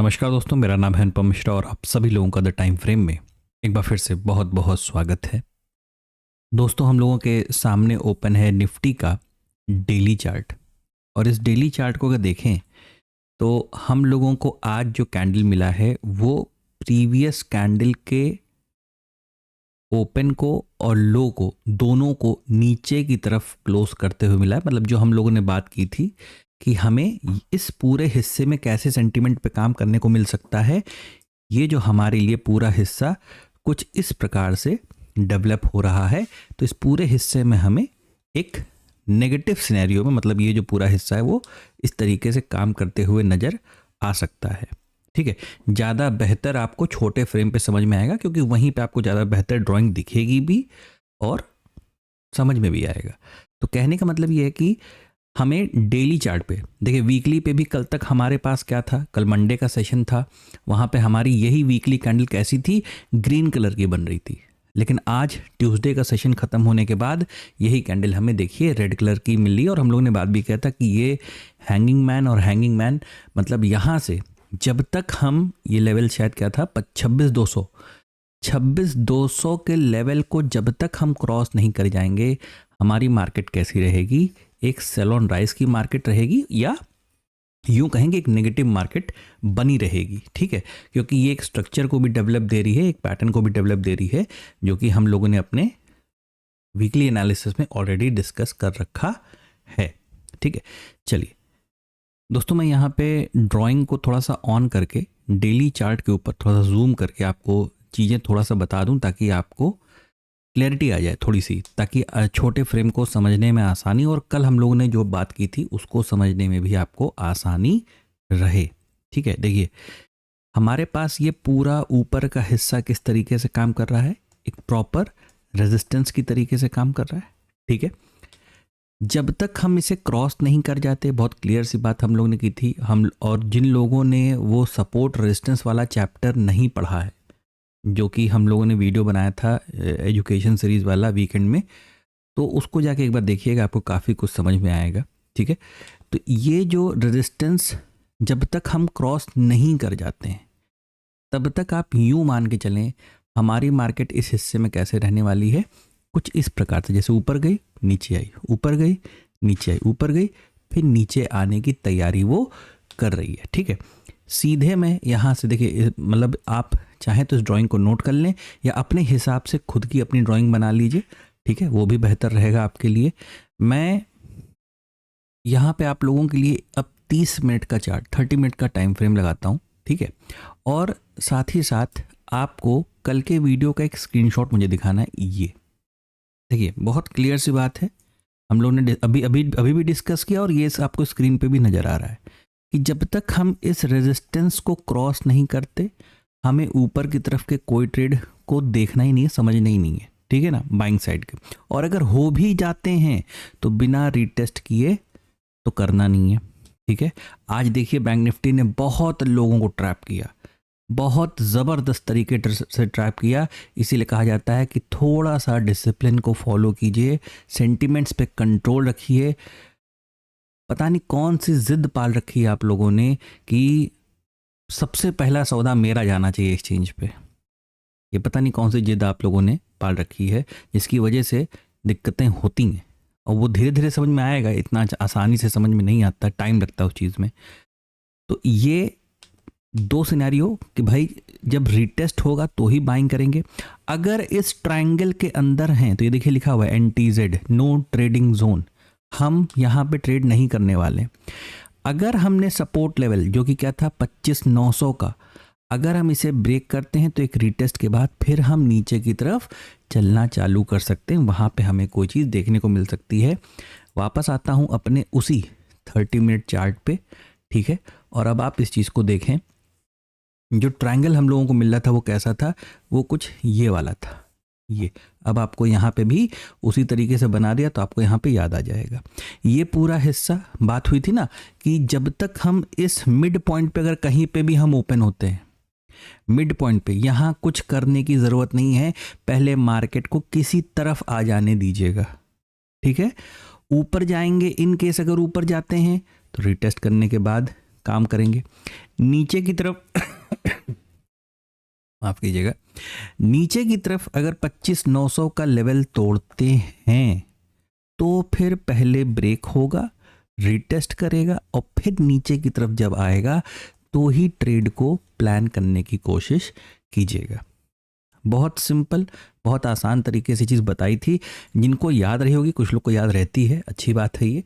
नमस्कार दोस्तों, मेरा नाम है अनुपम मिश्रा और आप सभी लोगों का द टाइम फ्रेम में एक बार फिर से बहुत बहुत स्वागत है। दोस्तों, हम लोगों के सामने ओपन है निफ्टी का डेली चार्ट और इस डेली चार्ट को अगर देखें तो हम लोगों को आज जो कैंडल मिला है वो प्रीवियस कैंडल के ओपन को और लो को दोनों को नीचे की तरफ क्लोज करते हुए मिला है। मतलब जो हम लोगों ने बात की थी कि हमें इस पूरे हिस्से में कैसे सेंटीमेंट पे काम करने को मिल सकता है, ये जो हमारे लिए पूरा हिस्सा कुछ इस प्रकार से डेवलप हो रहा है। तो इस पूरे हिस्से में हमें एक नेगेटिव सिनेरियो में, मतलब ये जो पूरा हिस्सा है वो इस तरीके से काम करते हुए नज़र आ सकता है। ठीक है, ज़्यादा बेहतर आपको छोटे फ्रेम पे समझ में आएगा क्योंकि वहीं पे आपको ज़्यादा बेहतर ड्राइंग दिखेगी भी और समझ में भी आएगा। तो कहने का मतलब ये है कि हमें डेली चार्ट पे देखिए, वीकली पे भी कल तक हमारे पास क्या था, कल मंडे का सेशन था, वहाँ पे हमारी यही वीकली कैंडल कैसी थी, ग्रीन कलर की बन रही थी। लेकिन आज ट्यूसडे का सेशन ख़त्म होने के बाद यही कैंडल हमें देखिए रेड कलर की मिली और हम लोग ने बात भी किया था कि ये हैंगिंग मैन मतलब यहाँ से जब तक हम ये लेवल शायद क्या था 26,200 के लेवल को जब तक हम क्रॉस नहीं कर जाएंगे, हमारी मार्केट कैसी रहेगी, एक सेल ऑन राइज की मार्केट रहेगी या यूं कहेंगे एक नेगेटिव मार्केट बनी रहेगी। ठीक है, क्योंकि ये एक स्ट्रक्चर को भी डेवलप दे रही है, एक पैटर्न को भी डेवलप दे रही है, जो कि हम लोगों ने अपने वीकली एनालिसिस में ऑलरेडी डिस्कस कर रखा है। ठीक है, चलिए दोस्तों, मैं यहाँ पे ड्राइंग को थोड़ा सा ऑन करके डेली चार्ट के ऊपर थोड़ा सा जूम करके आपको चीज़ें थोड़ा सा बता दूं ताकि आपको क्लैरिटी आ जाए थोड़ी सी, ताकि छोटे फ्रेम को समझने में आसानी और कल हम लोगों ने जो बात की थी उसको समझने में भी आपको आसानी रहे। ठीक है, देखिए हमारे पास ये पूरा ऊपर का हिस्सा किस तरीके से काम कर रहा है, एक प्रॉपर रेजिस्टेंस की तरीके से काम कर रहा है। ठीक है, जब तक हम इसे क्रॉस नहीं कर जाते, बहुत क्लियर सी बात हम लोगों ने की थी, हम और जिन लोगों ने वो सपोर्ट रेजिस्टेंस वाला चैप्टर नहीं पढ़ा है, जो कि हम लोगों ने वीडियो बनाया था एजुकेशन सीरीज़ वाला वीकेंड में, तो उसको जाके एक बार देखिएगा, आपको काफ़ी कुछ समझ में आएगा। ठीक है, तो ये जो रेजिस्टेंस जब तक हम क्रॉस नहीं कर जाते हैं तब तक आप यूँ मान के चलें हमारी मार्केट इस हिस्से में कैसे रहने वाली है, कुछ इस प्रकार से, जैसे ऊपर गई नीचे आई, ऊपर गई नीचे आई, ऊपर गई फिर नीचे आने की तैयारी वो कर रही है। ठीक है, सीधे मैं यहाँ से देखिए, मतलब आप चाहें तो इस ड्राइंग को नोट कर लें या अपने हिसाब से खुद की अपनी ड्राइंग बना लीजिए। ठीक है, वो भी बेहतर रहेगा आपके लिए। मैं यहाँ पे आप लोगों के लिए अब 30 मिनट का चार्ट, 30 मिनट का टाइम फ्रेम लगाता हूँ। ठीक है, और साथ ही साथ आपको कल के वीडियो का एक स्क्रीनशॉट मुझे दिखाना है। ये देखिए, बहुत क्लियर सी बात है, हम लोगों ने अभी भी डिस्कस किया और ये आपको स्क्रीन पे भी नज़र आ रहा है कि जब तक हम इस रेजिस्टेंस को क्रॉस नहीं करते, हमें ऊपर की तरफ के कोई ट्रेड को देखना ही नहीं है, समझना ही नहीं है। ठीक है ना, बाइंग साइड के, और अगर हो भी जाते हैं तो बिना रीटेस्ट किए तो करना नहीं है। ठीक है, आज देखिए बैंक निफ्टी ने बहुत लोगों को ट्रैप किया, बहुत ज़बरदस्त तरीके से ट्रैप किया। इसीलिए कहा जाता है कि थोड़ा सा डिसिप्लिन को फॉलो कीजिए, सेंटिमेंट्स पे कंट्रोल रखिए। पता नहीं कौन सी जिद पाल रखी है आप लोगों ने कि सबसे पहला सौदा मेरा जाना चाहिए एक्सचेंज पे। ये पता नहीं कौन सी जिद आप लोगों ने पाल रखी है जिसकी वजह से दिक्कतें होती हैं, और वो धीरे धीरे समझ में आएगा, इतना आसानी से समझ में नहीं आता, टाइम लगता है उस चीज़ में। तो ये दो सिनेरियो कि भाई जब रीटेस्ट होगा तो ही बाइंग करेंगे। अगर इस ट्रायंगल के अंदर हैं तो ये देखिए लिखा हुआ है NTZ, नो ट्रेडिंग जोन, हम यहाँ पे ट्रेड नहीं करने वाले। अगर हमने सपोर्ट लेवल जो कि क्या था 25,900 का, अगर हम इसे ब्रेक करते हैं तो एक रीटेस्ट के बाद फिर हम नीचे की तरफ चलना चालू कर सकते हैं, वहाँ पे हमें कोई चीज़ देखने को मिल सकती है। वापस आता हूँ अपने उसी 30 मिनट चार्ट पे। ठीक है, और अब आप इस चीज़ को देखें, जो ट्रायंगल हम लोगों को मिल रहा था वो कैसा था, वो कुछ ये वाला था। ये अब आपको यहाँ पे भी उसी तरीके से बना दिया तो आपको यहाँ पे याद आ जाएगा। ये पूरा हिस्सा बात हुई थी ना कि जब तक हम इस मिड पॉइंट पे, अगर कहीं पे भी हम ओपन होते हैं मिड पॉइंट पे, यहाँ कुछ करने की ज़रूरत नहीं है, पहले मार्केट को किसी तरफ आ जाने दीजिएगा। ठीक है, ऊपर जाएंगे, इन केस अगर ऊपर जाते हैं तो रिटेस्ट करने के बाद काम करेंगे। नीचे की तरफ माफ कीजिएगा, नीचे की तरफ अगर 25,900 का लेवल तोड़ते हैं तो फिर पहले ब्रेक होगा, रिटेस्ट करेगा और फिर नीचे की तरफ जब आएगा तो ही ट्रेड को प्लान करने की कोशिश कीजिएगा। बहुत सिंपल, बहुत आसान तरीके से चीज़ बताई थी। जिनको याद रही होगी, कुछ लोग को याद रहती है, अच्छी बात है ये,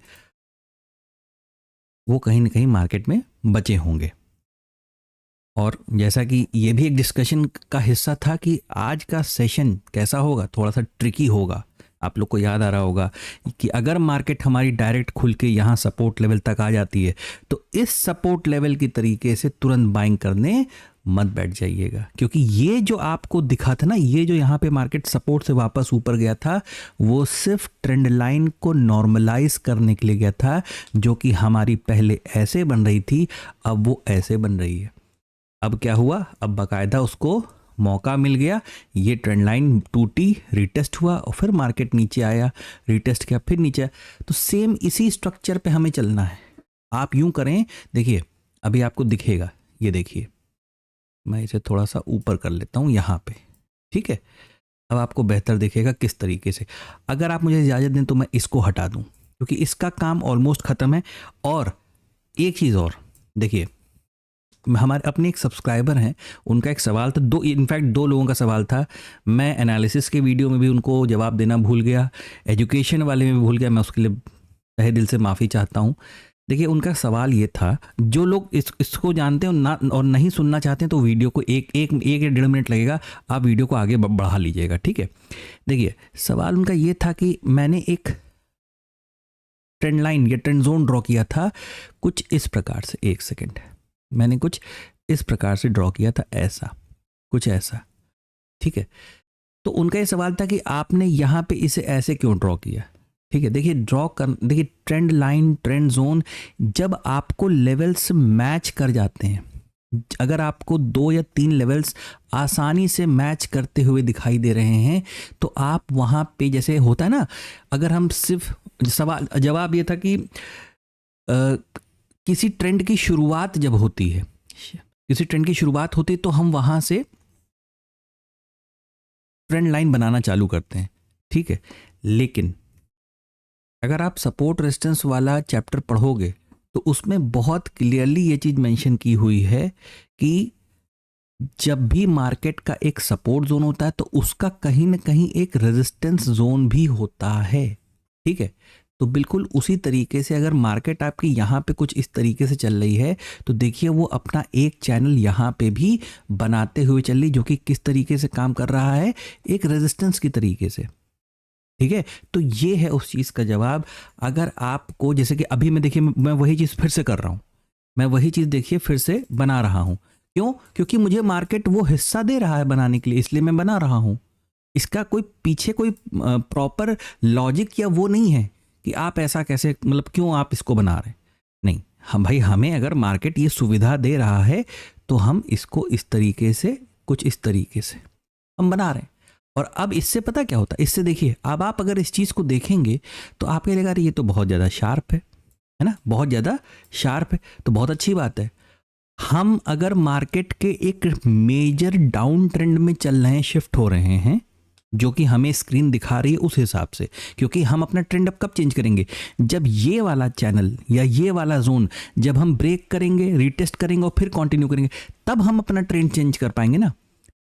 वो कहीं ना कहीं मार्केट में बचे होंगे। और जैसा कि ये भी एक डिस्कशन का हिस्सा था कि आज का सेशन कैसा होगा, थोड़ा सा ट्रिकी होगा। आप लोग को याद आ रहा होगा कि अगर मार्केट हमारी डायरेक्ट खुल के यहाँ सपोर्ट लेवल तक आ जाती है तो इस सपोर्ट लेवल की तरीके से तुरंत बाइंग करने मत बैठ जाइएगा, क्योंकि ये जो आपको दिखा था ना, ये जो यहाँ पे मार्केट सपोर्ट से वापस ऊपर गया था, वो सिर्फ ट्रेंड लाइन को नॉर्मलाइज करने के लिए गया था, जो कि हमारी पहले ऐसे बन रही थी, अब वो ऐसे बन रही है। अब क्या हुआ, अब बाकायदा उसको मौका मिल गया, ये ट्रेंड लाइन टूटी, रिटेस्ट हुआ और फिर मार्केट नीचे आया, रिटेस्ट किया, फिर नीचे आया। तो सेम इसी स्ट्रक्चर पे हमें चलना है। आप यूं करें, देखिए अभी आपको दिखेगा, ये देखिए मैं इसे थोड़ा सा ऊपर कर लेता हूँ यहाँ पे, ठीक है। अब आपको बेहतर दिखेगा किस तरीके से। अगर आप मुझे इजाज़त दें तो मैं इसको हटा दूँ, क्योंकि इसका काम ऑलमोस्ट ख़त्म है। और एक चीज़ और देखिए, हमारे अपने एक सब्सक्राइबर हैं, उनका एक सवाल था, इनफैक्ट दो लोगों का सवाल था। मैं एनालिसिस के वीडियो में भी उनको जवाब देना भूल गया, एजुकेशन वाले में भी भूल गया, मैं उसके लिए तहे दिल से माफ़ी चाहता हूँ। देखिए उनका सवाल ये था, जो लोग इसको जानते हैं और नहीं सुनना चाहते हैं तो वीडियो को एक या 1.5 मिनट लगेगा, आप वीडियो को आगे बढ़ा लीजिएगा, ठीक है। देखिए सवाल उनका ये था कि मैंने एक ट्रेंड लाइन या ट्रेंड जोन ड्रॉ किया था कुछ इस प्रकार से, एक सेकेंड, मैंने कुछ इस प्रकार से ड्रॉ किया था, ऐसा कुछ ऐसा, ठीक है। तो उनका ये सवाल था कि आपने यहाँ पे इसे ऐसे क्यों ड्रॉ किया, ठीक है। देखिए देखिए ट्रेंड लाइन, ट्रेंड जोन जब आपको लेवल्स मैच कर जाते हैं, अगर आपको 2 या 3 लेवल्स आसानी से मैच करते हुए दिखाई दे रहे हैं तो आप वहाँ पे, जैसे होता है ना, अगर हम सिर्फ जवाब ये था कि किसी ट्रेंड की शुरुआत जब होती है, किसी ट्रेंड की शुरुआत होती है तो हम वहां से ट्रेंड लाइन बनाना चालू करते हैं, ठीक है। लेकिन अगर आप सपोर्ट रेजिस्टेंस वाला चैप्टर पढ़ोगे तो उसमें बहुत क्लियरली ये चीज मेंशन की हुई है कि जब भी मार्केट का एक सपोर्ट जोन होता है तो उसका कहीं ना कहीं एक रेजिस्टेंस जोन भी होता है, ठीक है। तो बिल्कुल उसी तरीके से अगर मार्केट आपकी यहाँ पे कुछ इस तरीके से चल रही है तो देखिए वो अपना एक चैनल यहाँ पे भी बनाते हुए चल रही, जो कि किस तरीके से काम कर रहा है, एक रेजिस्टेंस की तरीके से, ठीक है। तो ये है उस चीज़ का जवाब। अगर आपको, जैसे कि अभी मैं देखिए मैं वही चीज़ फिर से कर रहा हूँ, मैं वही चीज़ देखिए फिर से बना रहा हूँ, क्यों? क्योंकि मुझे मार्केट वो हिस्सा दे रहा है बनाने के लिए, इसलिए मैं बना रहा हूँ। इसका कोई पीछे कोई प्रॉपर लॉजिक या वो नहीं है कि आप ऐसा कैसे, मतलब क्यों आप इसको बना रहे हैं, नहीं। हम भाई, हमें अगर मार्केट ये सुविधा दे रहा है तो हम इसको इस तरीके से, कुछ इस तरीके से हम बना रहे हैं। और अब इससे पता क्या होता है, इससे देखिए, अब आप अगर इस चीज़ को देखेंगे तो आपको लगेगा ये तो बहुत ज़्यादा शार्प है ना, बहुत ज़्यादा शार्प है, तो बहुत अच्छी बात है। हम अगर मार्केट के एक मेजर डाउन ट्रेंड में चल रहे हैं, शिफ्ट हो रहे हैं, जो कि हमें स्क्रीन दिखा रही है उस हिसाब से, क्योंकि हम अपना ट्रेंड अब कब चेंज करेंगे, जब ये वाला चैनल या ये वाला जोन जब हम ब्रेक करेंगे, रिटेस्ट करेंगे और फिर कंटिन्यू करेंगे, तब हम अपना ट्रेंड चेंज कर पाएंगे ना।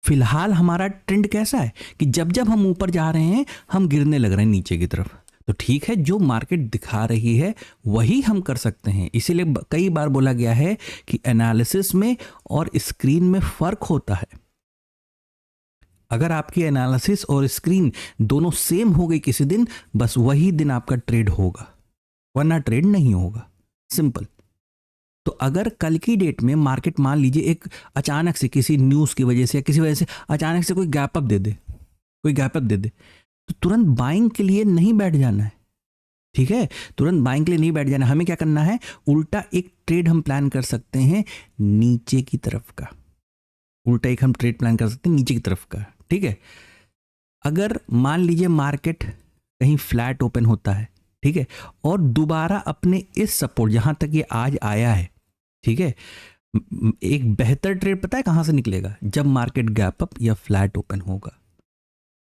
फिलहाल हमारा ट्रेंड कैसा है कि जब जब हम ऊपर जा रहे हैं हम गिरने लग रहे हैं नीचे की तरफ। तो ठीक है, जो मार्केट दिखा रही है वही हम कर सकते हैं। इसीलिए कई बार बोला गया है कि एनालिसिस में और स्क्रीन में फर्क होता है। अगर आपकी एनालिसिस और स्क्रीन दोनों सेम हो गई किसी दिन, बस वही दिन आपका ट्रेड होगा, वरना ट्रेड नहीं होगा, सिंपल। तो अगर कल की डेट में मार्केट मान लीजिए एक अचानक से किसी न्यूज़ की वजह से या किसी वजह से अचानक से कोई गैप अप दे दे, कोई गैप अप दे दे, तो तुरंत बाइंग के लिए नहीं बैठ जाना है, ठीक है। तुरंत बाइंग के लिए नहीं बैठ जाना, हमें क्या करना है, उल्टा एक ट्रेड हम प्लान कर सकते हैं नीचे की तरफ का, उल्टा एक हम ट्रेड प्लान कर सकते हैं नीचे की तरफ का, ठीक है। अगर मान लीजिए मार्केट कहीं फ्लैट ओपन होता है, ठीक है, और दोबारा अपने इस सपोर्ट, जहां तक ये आज आया है, ठीक है। एक बेहतर ट्रेड पता है कहाँ से निकलेगा? जब मार्केट गैप अप या फ्लैट ओपन होगा।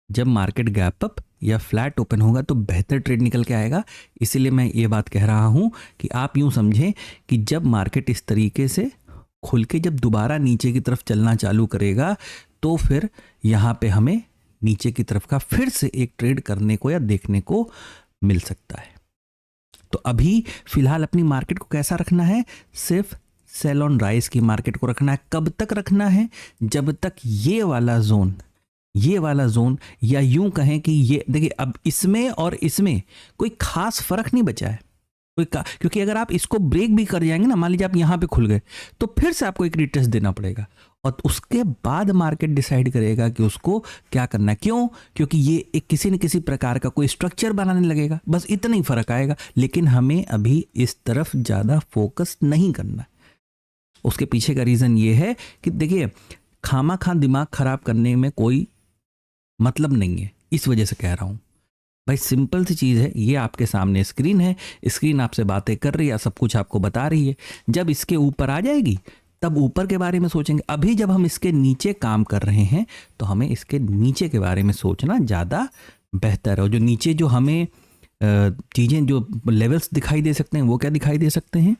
जब मार्केट गैप अप या फ्लैट ओपन होगा तो बेहतर ट्रेड निकल के आएगा। इसीलिए मैं ये बात कह रहा हूँ कि आप यूँ समझें कि जब मार्केट इस तरीके से खुल के जब दोबारा नीचे की तरफ चलना चालू करेगा तो फिर यहाँ पे हमें नीचे की तरफ का फिर से एक ट्रेड करने को या देखने को मिल सकता है। तो अभी फिलहाल अपनी मार्केट को कैसा रखना है? सिर्फ सेल ऑन राइज की मार्केट को रखना है। कब तक रखना है? जब तक ये वाला जोन या यूं कहें कि ये देखिए, अब इसमें और इसमें कोई खास फर्क नहीं बचा है क्योंकि अगर आप इसको ब्रेक भी कर जाएंगे ना, मान लीजिए आप यहां पे खुल गए, तो फिर से आपको एक रिटेस्ट देना पड़ेगा और उसके बाद मार्केट डिसाइड करेगा कि उसको क्या करना है। क्यों? क्योंकि ये एक किसी न किसी प्रकार का कोई स्ट्रक्चर बनाने लगेगा, बस इतना ही फर्क आएगा। लेकिन हमें अभी इस तरफ ज़्यादा फोकस नहीं करना। उसके पीछे का रीज़न ये है कि देखिए, खामा दिमाग खराब करने में कोई मतलब नहीं है, इस वजह से कह रहा हूँ भाई। सिंपल सी चीज़ है, ये आपके सामने स्क्रीन है, स्क्रीन आपसे बातें कर रही है, सब कुछ आपको बता रही है। जब इसके ऊपर आ जाएगी तब ऊपर के बारे में सोचेंगे। अभी जब हम इसके नीचे काम कर रहे हैं तो हमें इसके नीचे के बारे में सोचना ज़्यादा बेहतर है। और जो नीचे जो हमें चीज़ें, जो लेवल्स दिखाई दे सकते हैं, वो क्या दिखाई दे सकते हैं?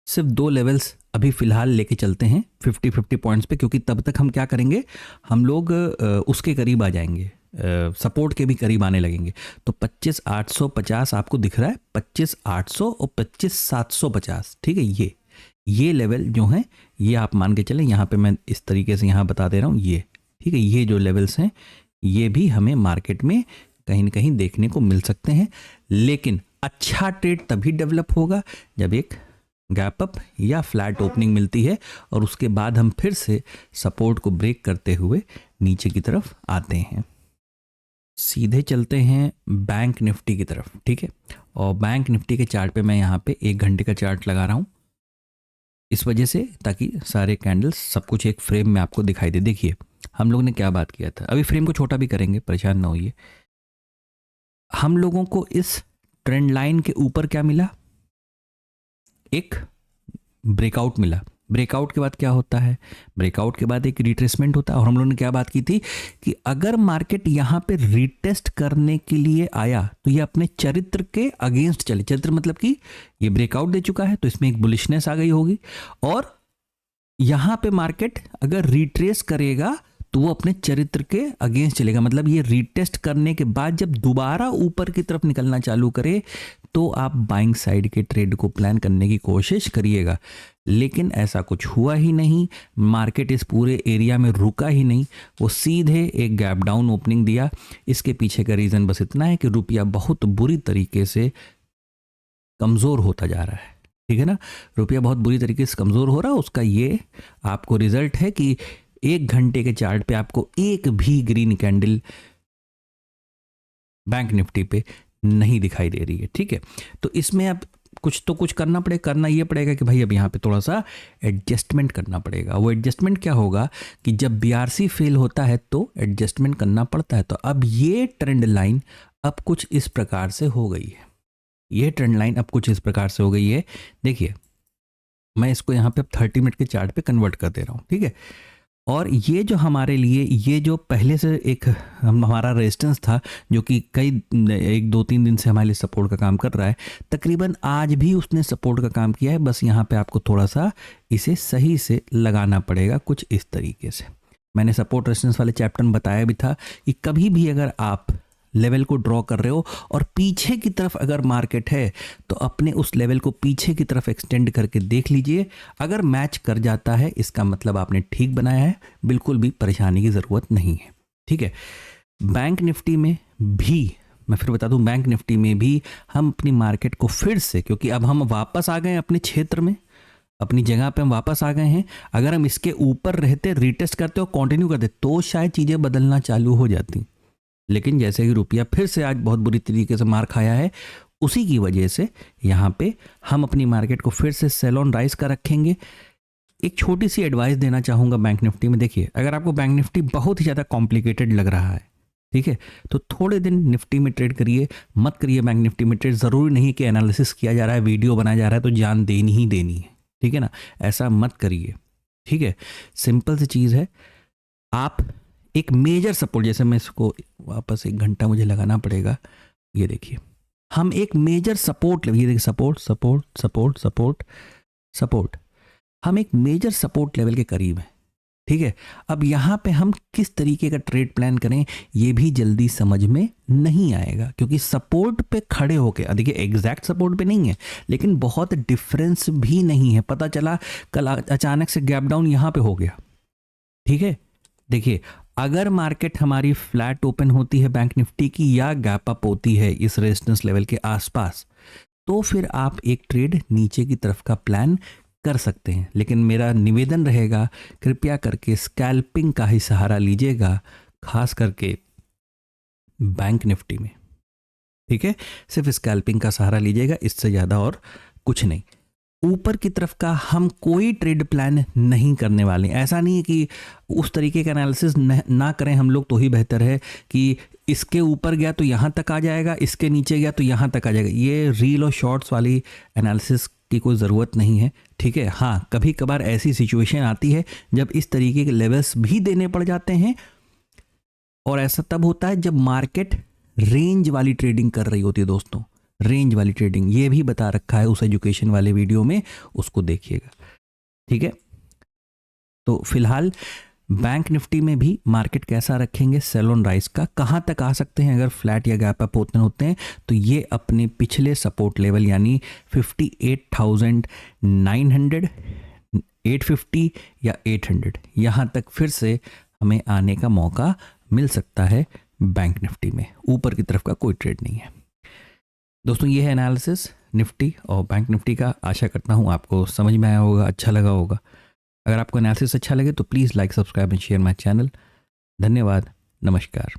सिर्फ 2 लेवल्स अभी फ़िलहाल लेके चलते हैं 50-50 पॉइंट्स पे, क्योंकि तब तक हम क्या करेंगे, हम लोग उसके करीब आ जाएंगे, सपोर्ट के भी करीब आने लगेंगे। तो 25,850 आपको दिख रहा है, 25,800 और 25,750, ठीक है। ये लेवल जो हैं ये आप मान के चलें। यहाँ पे मैं इस तरीके से यहाँ बता दे रहा हूँ, ये ठीक है। ये जो लेवल्स हैं ये भी हमें मार्केट में कहीं ना कहीं देखने को मिल सकते हैं। लेकिन अच्छा ट्रेड तभी डेवलप होगा जब एक गैप अप या फ्लैट ओपनिंग मिलती है और उसके बाद हम फिर से सपोर्ट को ब्रेक करते हुए नीचे की तरफ आते हैं। सीधे चलते हैं बैंक निफ्टी की तरफ, ठीक है। और बैंक निफ्टी के चार्ट पे मैं यहाँ पे 1 घंटे का चार्ट लगा रहा हूँ इस वजह से, ताकि सारे कैंडल्स सब कुछ एक फ्रेम में आपको दिखाई दे। देखिए हम लोग ने क्या बात किया था, अभी फ्रेम को छोटा भी करेंगे, परेशान ना होइए। हम लोगों को इस ट्रेंड लाइन के ऊपर क्या मिला? एक ब्रेकआउट मिला। ब्रेकआउट के बाद क्या होता है? ब्रेकआउट के बाद एक रिट्रेसमेंट होता है। और हम लोगों ने क्या बात की थी कि अगर मार्केट यहां पे रिटेस्ट करने के लिए आया तो ये अपने चरित्र के अगेंस्ट चले। चरित्र मतलब कि ये ब्रेकआउट दे चुका है तो इसमें एक बुलिशनेस आ गई होगी, और यहां पे मार्केट अगर रिट्रेस करेगा तो वो अपने चरित्र के अगेंस्ट चलेगा। मतलब ये रिटेस्ट करने के बाद जब दोबारा ऊपर की तरफ निकलना चालू करे तो आप बाइंग साइड के ट्रेड को प्लान करने की कोशिश करिएगा। लेकिन ऐसा कुछ हुआ ही नहीं, मार्केट इस पूरे एरिया में रुका ही नहीं, वो सीधे एक गैप डाउन ओपनिंग दिया। इसके पीछे का रीज़न बस इतना है कि रुपया बहुत बुरी तरीके से कमज़ोर होता जा रहा है, ठीक है ना। रुपया बहुत बुरी तरीके से कमज़ोर हो रहा है, उसका ये आपको रिजल्ट है कि 1 घंटे के चार्ट पे आपको एक भी ग्रीन कैंडल बैंक निफ्टी पे नहीं दिखाई दे रही है, ठीक है। तो इसमें अब कुछ करना ये पड़ेगा कि भाई अब यहाँ पे थोड़ा सा एडजस्टमेंट करना पड़ेगा। वो एडजस्टमेंट क्या होगा कि जब बीआरसी फेल होता है तो एडजस्टमेंट करना पड़ता है। तो अब ये ट्रेंड लाइन अब कुछ इस प्रकार से हो गई है। ये ट्रेंड लाइन अब कुछ इस प्रकार से हो गई है। देखिए मैं इसको यहाँ पे अब 30 मिनट के चार्ट पे कन्वर्ट कर दे रहा हूँ, ठीक है। और ये जो हमारे लिए, ये जो पहले से एक हमारा रेजिस्टेंस था जो कि कई 1-2-3 दिन से हमारे लिए सपोर्ट का काम कर रहा है, तकरीबन आज भी उसने सपोर्ट का काम किया है। बस यहाँ पे आपको थोड़ा सा इसे सही से लगाना पड़ेगा कुछ इस तरीके से। मैंने सपोर्ट रेजिस्टेंस वाले चैप्टर में बताया भी था कि कभी भी अगर आप लेवल को ड्रॉ कर रहे हो और पीछे की तरफ अगर मार्केट है तो अपने उस लेवल को पीछे की तरफ एक्सटेंड करके देख लीजिए। अगर मैच कर जाता है इसका मतलब आपने ठीक बनाया है, बिल्कुल भी परेशानी की ज़रूरत नहीं है, ठीक है। बैंक निफ्टी में भी मैं फिर बता दूं, बैंक निफ्टी में भी हम अपनी मार्केट को फिर से, क्योंकि अब हम वापस आ गए अपने क्षेत्र में, अपनी जगह पे हम वापस आ गए हैं। अगर हम इसके ऊपर रहते, रिटेस्ट करते और कंटिन्यू करते तो शायद चीज़ें बदलना चालू हो जाती। लेकिन जैसे ही रुपया फिर से आज बहुत बुरी तरीके से मार खाया है, उसी की वजह से यहाँ पे हम अपनी मार्केट को फिर से सेल ऑन राइज का रखेंगे। एक छोटी सी एडवाइस देना चाहूँगा बैंक निफ्टी में। देखिए अगर आपको बैंक निफ्टी बहुत ही ज़्यादा कॉम्प्लिकेटेड लग रहा है, ठीक है, तो थोड़े दिन निफ्टी में ट्रेड करिए, मत करिए बैंक निफ्टी में ट्रेड। ज़रूरी नहीं कि एनालिसिस किया जा रहा है, वीडियो बनाया जा रहा है तो जान देनी ही देनी है, ठीक है ना, ऐसा मत करिए। ठीक है, सिंपल सी चीज़ है। आप एक मेजर सपोर्ट, जैसे मैं इसको वापस 1 घंटा मुझे लगाना पड़ेगा, ये देखिए हम एक मेजर सपोर्ट, ये देखिए support support support support support, हम एक मेजर सपोर्ट लेवल के करीब हैं। ठीक है, अब यहाँ पे हम किस तरीके का ट्रेड प्लान करें ये भी जल्दी समझ में नहीं आएगा, क्योंकि सपोर्ट पे खड़े होके, देखिए एग्जैक्ट सपोर्ट पे नहीं है लेकिन बहुत डिफरेंस भी नहीं है। पता चला कल अचानक से गैप डाउन यहाँ पे हो गया। ठीक है, देखिए अगर मार्केट हमारी फ्लैट ओपन होती है बैंक निफ्टी की, या गैप अप होती है इस रेजिस्टेंस लेवल के आसपास, तो फिर आप एक ट्रेड नीचे की तरफ का प्लान कर सकते हैं। लेकिन मेरा निवेदन रहेगा, कृपया करके स्कैल्पिंग का ही सहारा लीजिएगा, खास करके बैंक निफ्टी में। ठीक है, सिर्फ स्कैल्पिंग का सहारा लीजिएगा, इससे ज़्यादा और कुछ नहीं। ऊपर की तरफ का हम कोई ट्रेड प्लान नहीं करने वाले। ऐसा नहीं है कि उस तरीके का एनालिसिस ना करें हम लोग तो ही बेहतर है कि इसके ऊपर गया तो यहाँ तक आ जाएगा, इसके नीचे गया तो यहाँ तक आ जाएगा। ये रील और शॉर्ट्स वाली एनालिसिस की कोई ज़रूरत नहीं है। ठीक है, हाँ कभी कभार ऐसी सिचुएशन आती है जब इस तरीके के लेवल्स भी देने पड़ जाते हैं, और ऐसा तब होता है जब मार्केट रेंज वाली ट्रेडिंग कर रही होती है। दोस्तों, रेंज वाली ट्रेडिंग ये भी बता रखा है उस एजुकेशन वाले वीडियो में, उसको देखिएगा। ठीक है, तो फिलहाल बैंक निफ्टी में भी मार्केट कैसा रखेंगे, सेल ऑन राइज का, कहाँ तक आ सकते हैं अगर फ्लैट या गैप अप होते हैं, तो ये अपने पिछले सपोर्ट लेवल यानी 58,900, 850 या 800, यहाँ तक फिर से हमें आने का मौका मिल सकता है बैंक निफ्टी में। ऊपर की तरफ का कोई ट्रेड नहीं है। दोस्तों, ये है एनालिसिस निफ्टी और बैंक निफ्टी का। आशा करता हूँ आपको समझ में आया होगा, अच्छा लगा होगा। अगर आपको एनालिसिस अच्छा लगे तो please like, subscribe and share my channel. धन्यवाद, नमस्कार।